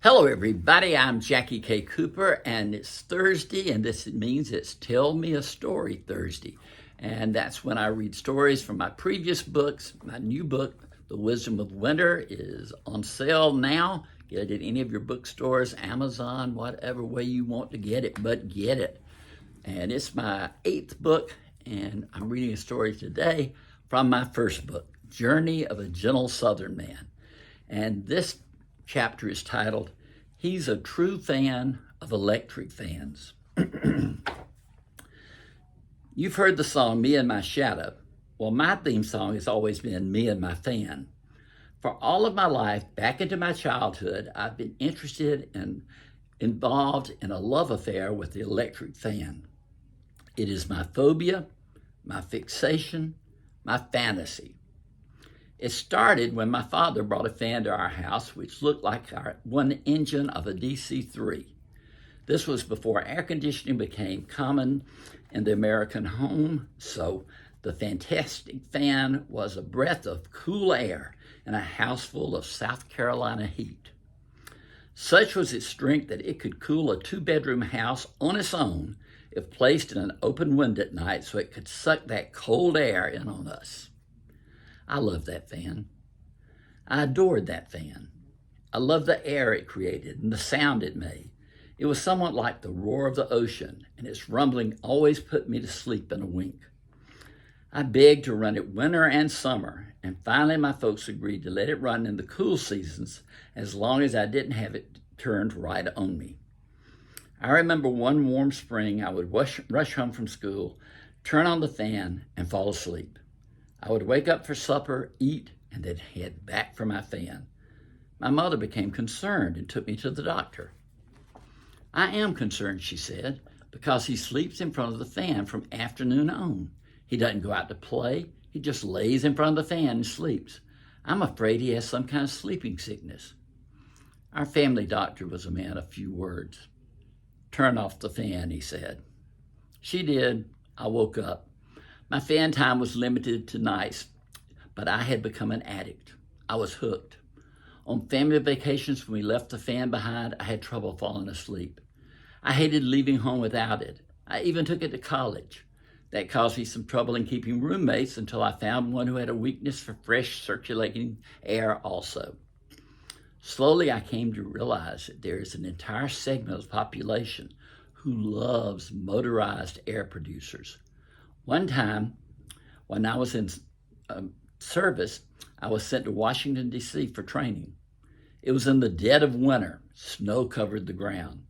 Hello, everybody. I'm Jackie K. Cooper, and it's Thursday, and this means it's Tell Me a Story Thursday. And that's when I read stories from my previous books. My new book, The Wisdom of Winter, is on sale now. Get it at any of your bookstores, Amazon, whatever way you want to get it, but get it. And it's my 8th book, and I'm reading a story today from my first book, Journey of a Gentle Southern Man. And this chapter is titled, He's a True Fan of Electric Fans. You've heard the song, Me and My Shadow. Well, my theme song has always been Me and My Fan. For all of my life, back into my childhood, I've been interested and involved in a love affair with the electric fan. It is my phobia, my fixation, my fantasy. It started when my father brought a fan to our house, which looked like one engine of a DC-3. This was before air conditioning became common in the American home, so the fantastic fan was a breath of cool air in a house full of South Carolina heat. Such was its strength that it could cool a 2-bedroom house on its own if placed in an open window at night so it could suck that cold air in on us. I loved that fan. I adored that fan. I loved the air it created and the sound it made. It was somewhat like the roar of the ocean, and its rumbling always put me to sleep in a wink. I begged to run it winter and summer, and finally my folks agreed to let it run in the cool seasons as long as I didn't have it turned right on me. I remember one warm spring I would rush home from school, turn on the fan, and fall asleep. I would wake up for supper, eat, and then head back for my fan. My mother became concerned and took me to the doctor. I am concerned, she said, because he sleeps in front of the fan from afternoon on. He doesn't go out to play. He just lays in front of the fan and sleeps. I'm afraid he has some kind of sleeping sickness. Our family doctor was a man of few words. Turn off the fan, he said. She did. I woke up. My fan time was limited to nights, but I had become an addict. I was hooked. On family vacations, when we left the fan behind, I had trouble falling asleep. I hated leaving home without it. I even took it to college. That caused me some trouble in keeping roommates until I found one who had a weakness for fresh circulating air also. Slowly, I came to realize that there is an entire segment of the population who loves motorized air producers. One time, when I was in service, I was sent to Washington, D.C. for training. It was in the dead of winter. Snow covered the ground.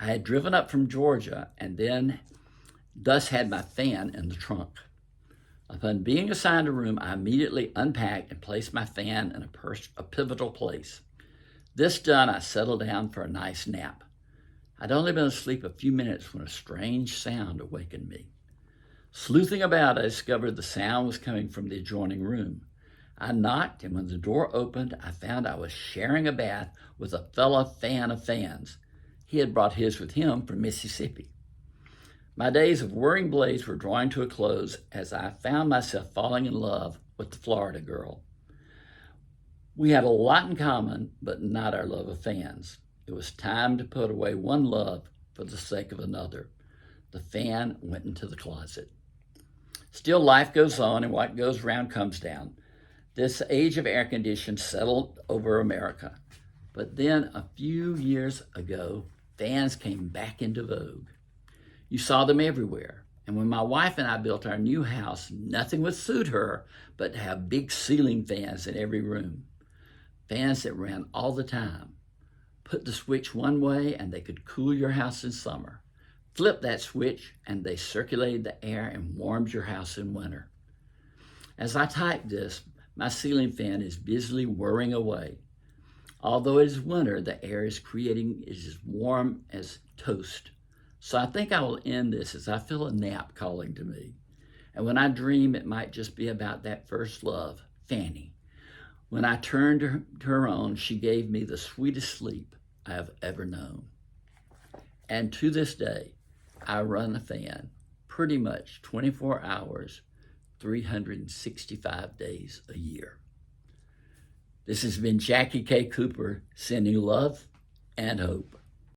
I had driven up from Georgia and then thus had my fan in the trunk. Upon being assigned a room, I immediately unpacked and placed my fan in a pivotal place. This done, I settled down for a nice nap. I'd only been asleep a few minutes when a strange sound awakened me. Sleuthing about, I discovered the sound was coming from the adjoining room. I knocked, and when the door opened, I found I was sharing a bath with a fellow fan of fans. He had brought his with him from Mississippi. My days of whirring blades were drawing to a close as I found myself falling in love with the Florida girl. We had a lot in common, but not our love of fans. It was time to put away one love for the sake of another. The fan went into the closet. Still, life goes on, and what goes round comes down. This age of air conditioning settled over America. But then a few years ago, fans came back into vogue. You saw them everywhere. And when my wife and I built our new house, nothing would suit her but to have big ceiling fans in every room. Fans that ran all the time. Put the switch one way and they could cool your house in summer. Flip that switch and they circulated the air and warmed your house in winter. As I type this, my ceiling fan is busily whirring away. Although it is winter, the air is as warm as toast. So I think I will end this as I feel a nap calling to me. And when I dream, it might just be about that first love, Fanny. When I turned to her own, she gave me the sweetest sleep I have ever known. And to this day, I run a fan pretty much 24 hours, 365 days a year. This has been Jackie K. Cooper sending love and hope.